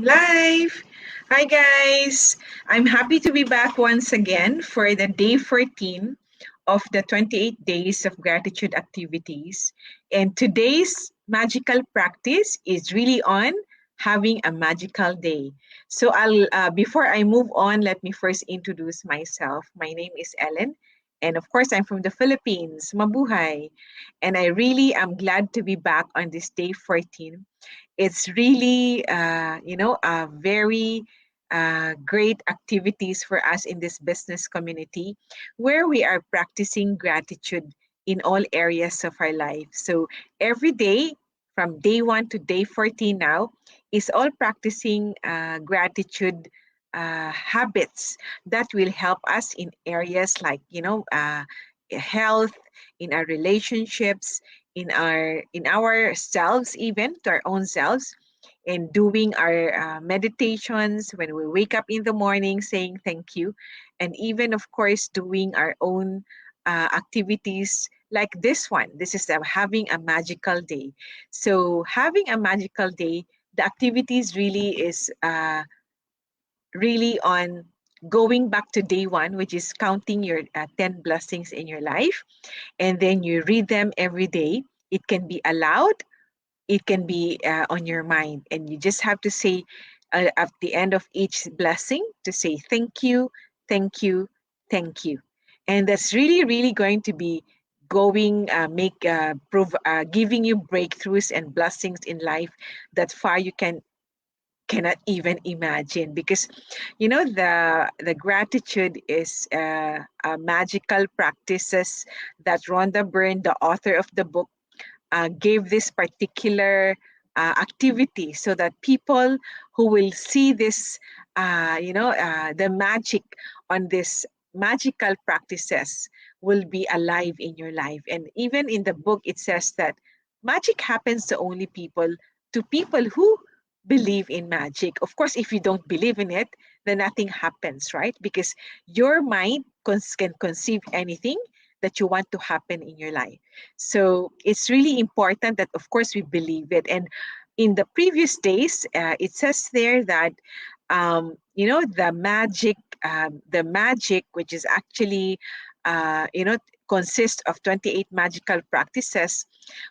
Live. Hi, guys. I'm happy to be back once again for the day 14 of the 28 days of gratitude activities. And today's magical practice is really on having a magical day. So before I move on, let me first introduce myself. My name is Ellen. And of course, I'm from the Philippines. Mabuhay. And I really am glad to be back on this day 14. It's really a very great activities for us in this business community where we are practicing gratitude in all areas of our life. So every day from day 1 to day 14 now is all practicing gratitude habits that will help us in areas like health, in our relationships, in ourselves, even to our own selves, and doing our meditations when we wake up in the morning, saying thank you, and even of course doing our own activities like this one. This is having a magical day. So having a magical day, the activities really is really on going back to day 1, which is counting your 10 blessings in your life, and then you read them every day. It can be aloud, it can be on your mind, and you just have to say at the end of each blessing to say thank you, thank you, thank you. And that's really really going to be going make giving you breakthroughs and blessings in life that far you cannot even imagine, because the gratitude is a magical practices that Rhonda Byrne, the author of the book, gave this particular activity so that people who will see this, the magic on this magical practices will be alive in your life. And even in the book, it says that magic happens to people who believe in magic. Of course, if you don't believe in it, then nothing happens, right? Because your mind can conceive anything that you want to happen in your life. So it's really important that, of course, we believe it. And in the previous days, it says there that, the magic, which is actually, consists of 28 magical practices,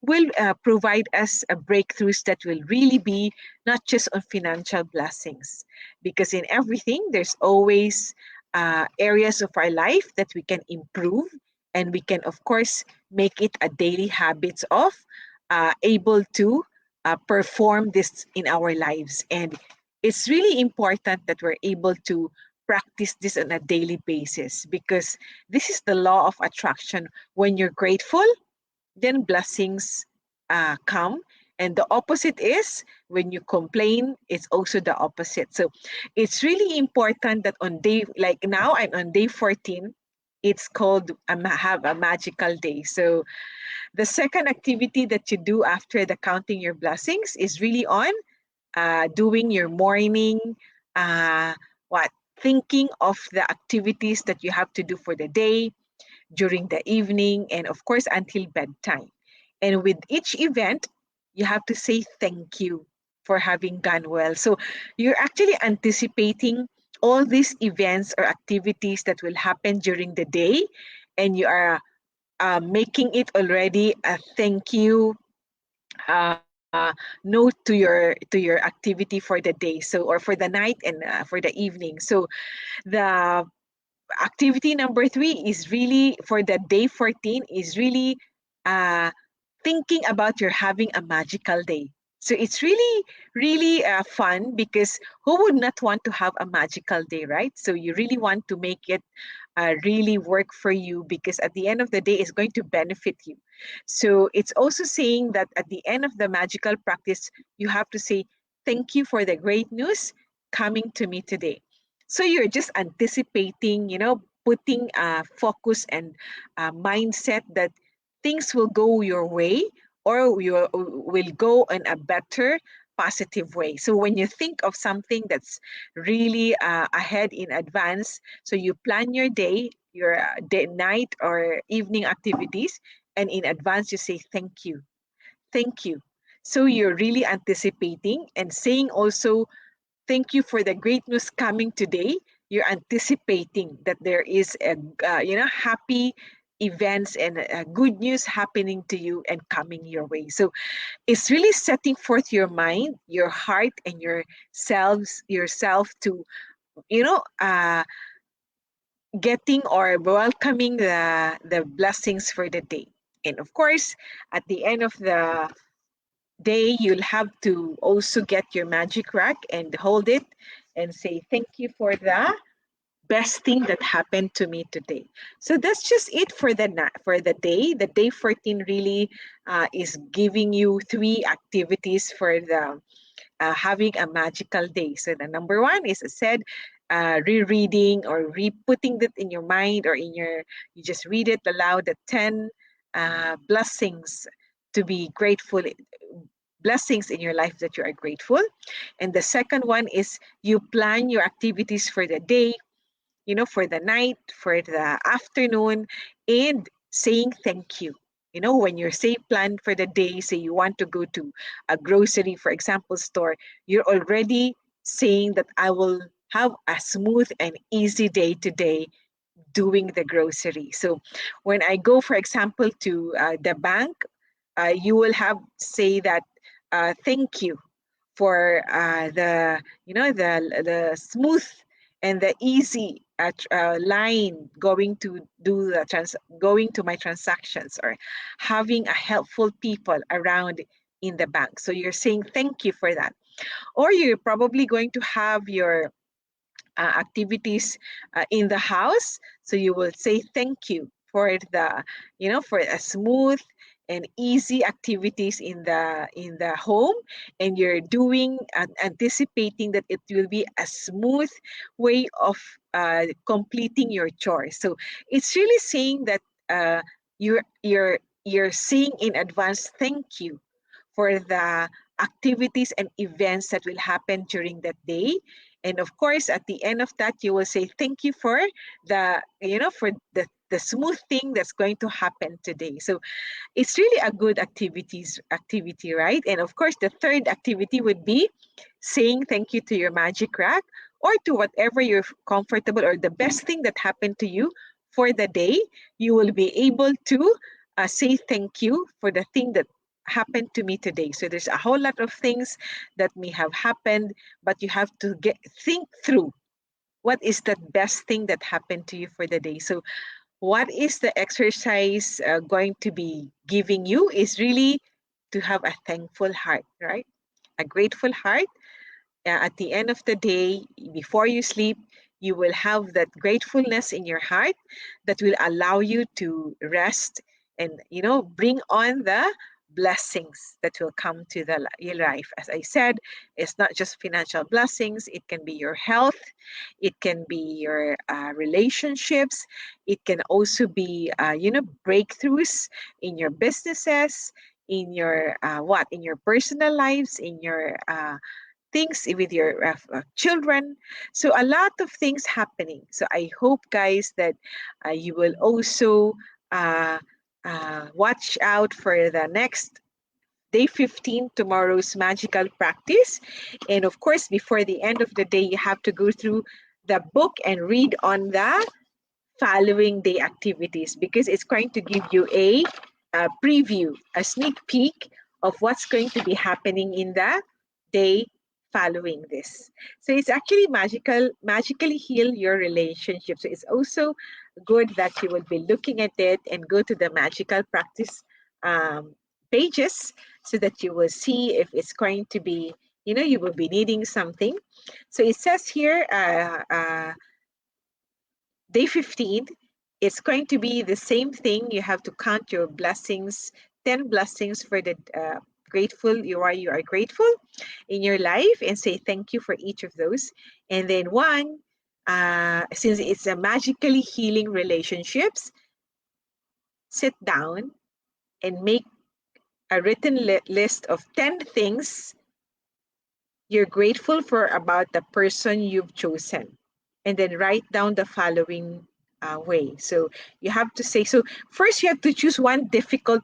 will provide us a breakthroughs that will really be not just on financial blessings, because in everything there's always areas of our life that we can improve, and we can of course make it a daily habits of able to perform this in our lives. And it's really important that we're able to practice this on a daily basis, because this is the law of attraction. When you're grateful, then blessings come. And the opposite is when you complain, it's also the opposite. So it's really important that on day, like now I'm on day 14, it's called have a magical day. So the second activity that you do after the counting your blessings is really on doing your morning, uh, what, thinking of the activities that you have to do for the day, during the evening, and of course until bedtime. And with each event, you have to say thank you for having gone well. So you're actually anticipating all these events or activities that will happen during the day, and you are making it already a thank you note to your activity for the day, so, or for the night, and for the evening. So the activity number 3 is really for the day 14 is really uh, thinking about you're having a magical day. So it's really, really fun, because who would not want to have a magical day, right? So you really want to make it really work for you, because at the end of the day, it's going to benefit you. So it's also saying that at the end of the magical practice, you have to say, thank you for the great news coming to me today. So you're just anticipating, putting focus and mindset that things will go your way, or you will go in a better positive way. So when you think of something that's really ahead in advance, so you plan your day, your day, night or evening activities, and in advance you say thank you, thank you. So you're really anticipating and saying also thank you for the great news coming today. You're anticipating that there is a happy events and good news happening to you and coming your way. So it's really setting forth your mind, your heart, and yourself to you know uh, getting or welcoming the blessings for the day. And of course, at the end of the day, you'll have to also get your magic rack and hold it and say thank you for the best thing that happened to me today. So that's just it for the day. The day 14 really is giving you three activities for the having a magical day. So the number one is, I said, rereading or re-putting that in your mind or you just read it aloud, the 10 blessings to be grateful, blessings in your life that you are grateful. And the second one is you plan your activities for the day, for the night, for the afternoon, and saying thank you. When you say plan for the day, say you want to go to a grocery, for example, store, you're already saying that I will have a smooth and easy day today doing the grocery. So when I go, for example, to the bank, you will have say that thank you for the smooth and the easy line going to my transactions, or having a helpful people around in the bank. So you're saying thank you for that. Or you're probably going to have your activities in the house. So you will say thank you for for a smooth and easy activities in the home, and you're doing and anticipating that it will be a smooth way of completing your chores. So it's really saying that you're saying in advance thank you for the activities and events that will happen during that day. And of course, at the end of that, you will say thank you for the smooth thing that's going to happen today. So it's really a good activity, right? And of course, the third activity would be saying thank you to your magic rack, or to whatever you're comfortable, or the best thing that happened to you for the day. You will be able to say thank you for the thing that happened to me today. So there's a whole lot of things that may have happened, but you have to think through what is the best thing that happened to you for the day. So what is the exercise going to be giving you is really to have a thankful heart, right? A grateful heart. At the end of the day, before you sleep, you will have that gratefulness in your heart that will allow you to rest and bring on the blessings that will come to your life. As I said, it's not just financial blessings. It can be your health, it can be your relationships, it can also be breakthroughs in your businesses, in your in your personal lives, in your things with your children. So a lot of things happening. So I hope, guys, that you will also uh, watch out for the next day 15, tomorrow's magical practice. And of course, before the end of the day, you have to go through the book and read on the following day activities, because it's going to give you a preview, a sneak peek of what's going to be happening in the day following this. So it's actually magically heal your relationship. So it's also good that you will be looking at it and go to the magical practice pages, so that you will see if it's going to be, you will be needing something. So it says here, day 15, it's going to be the same thing. You have to count your blessings, 10 blessings for the you are grateful in your life, and say thank you for each of those. And then one, since it's a magically healing relationships, sit down and make a written list of 10 things you're grateful for about the person you've chosen, and then write down the following way. So you have to say, so first you have to choose one difficult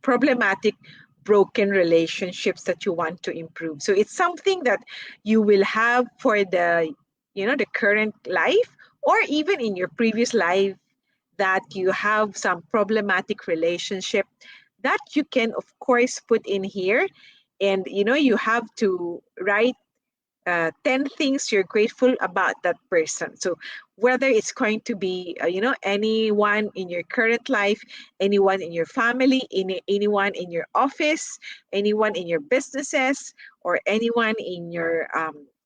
problematic broken relationships that you want to improve. So it's something that you will have for the, the current life, or even in your previous life, that you have some problematic relationship that you can of course put in here. And you have to write 10 things you're grateful about that person. So whether it's going to be, anyone in your current life, anyone in your family, anyone in your office, anyone in your businesses, or anyone in your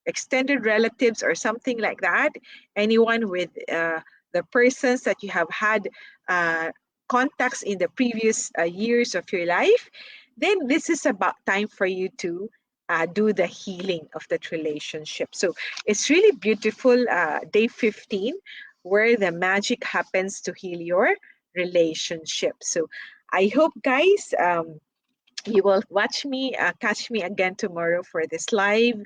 extended relatives or something like that, anyone with the persons that you have had uh, contacts in the previous years of your life, then this is about time for you to do the healing of that relationship. So it's really beautiful, day 15, where the magic happens to heal your relationship. So I hope, guys, you will catch me again tomorrow for this live,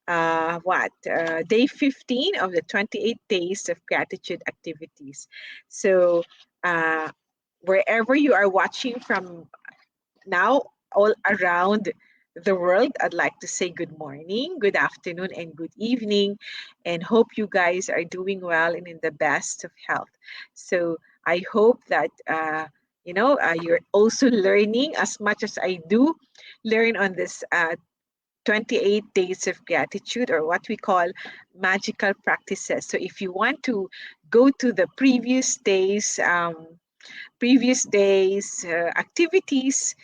day 15 of the 28 days of gratitude activities. So wherever you are watching from now, all around the world, I'd like to say good morning, good afternoon, and good evening, and hope you guys are doing well and in the best of health. So I hope that you're also learning as much as I do learn on this 28 days of gratitude, or what we call magical practices. So if you want to go to the previous days activities,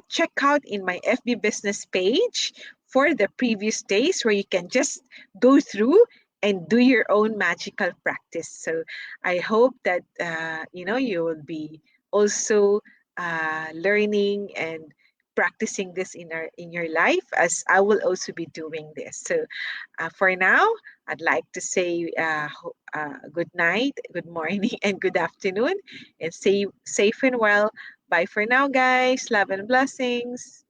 check out in my FB business page for the previous days, where you can just go through and do your own magical practice. So I hope that you will be also learning and practicing this in your life, as I will also be doing this. So for now, I'd like to say good night, good morning, and good afternoon, and stay safe and well. Bye for now, guys. Love and blessings.